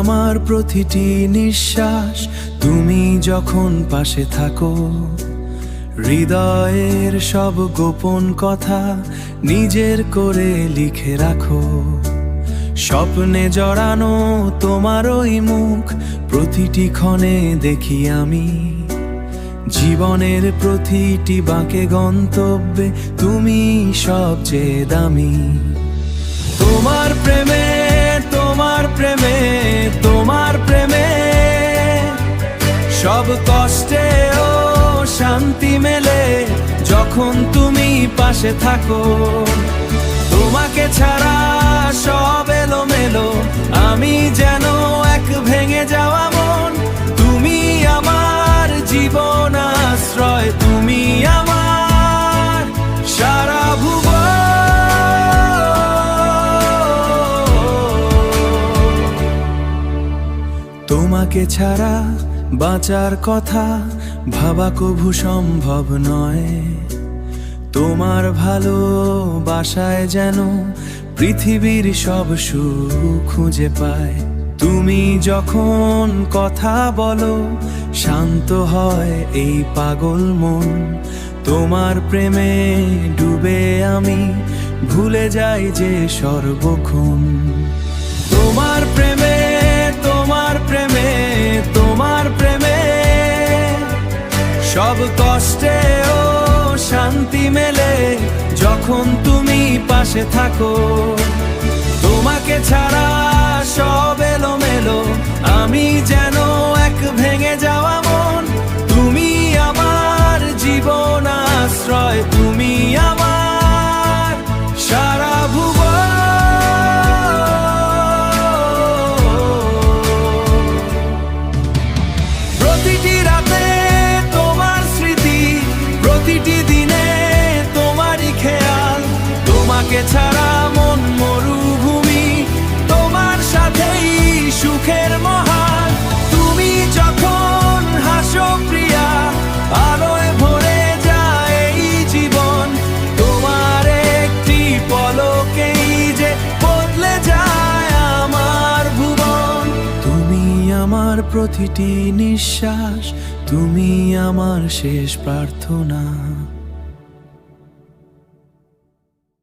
আমার প্রতিটি নিঃশ্বাস, তুমি যখন পাশে থাকো। হৃদয়ের সব গোপন কথা নিজের করে লিখে রাখো। স্বপ্নে জড়ানো তোমার ওই মুখ প্রতিটি ক্ষণে দেখি আমি। জীবনের প্রতিটি বাঁকে গন্তব্যে তুমি সবচেয়ে দামি। তোমার প্রেমে, তোমার প্রেমে, তোমার প্রেমে সব কষ্টেও শান্তি মেলে যখন তুমি পাশে থাকো। তোমাকে ছাড়া সব এলোমেলো, আমি যেন এক ভেঙে যাওয়া মন। তুমি আমার জীবন আশ্রয়, তুমি আমার সারা ভুবন। তোমাকে ছাড়া বাঁচার কথা ভাবা কভু সম্ভব নয়। তোমার ভালোবাসায় যেন পৃথিবীর সব সুখ খুঁজে পায়। তুমি যখন কথা বলো শান্ত হয় এই পাগল মন। তোমার প্রেমে ডুবে আমি ভুলে যাই যে সর্বক্ষণ। তোমার প্রেমে, তোমার প্রেমে, তোমার প্রেমে সব কষ্টেও শান্তি মেলে যখন তুমি পাশে থাকো। তোমাকে ছাড়া সব এলোমেলো, আমি যেন এক ভেঙে যাওয়া মন। তুমি আমার জীবন আশ্রয়, তুমি আমার সারা ভুবন। প্রতিটি রাতে তোমার স্মৃতি, প্রতিটি দিনে তোমারই খেয়াল। তোমাকে ছাড়া মন মরুভূমি, তোমার সাথেই সুখের মহাল। তুমি যখন হাসো প্রিয়া, আলোয় ভরে যায় এই জীবন। তোমার একটি পলকেই যে বদলে যায় আমার ভুবন। তুমি আমার প্রতিটি নিঃশ্বাস, তুমি আমার শেষ প্রার্থনা।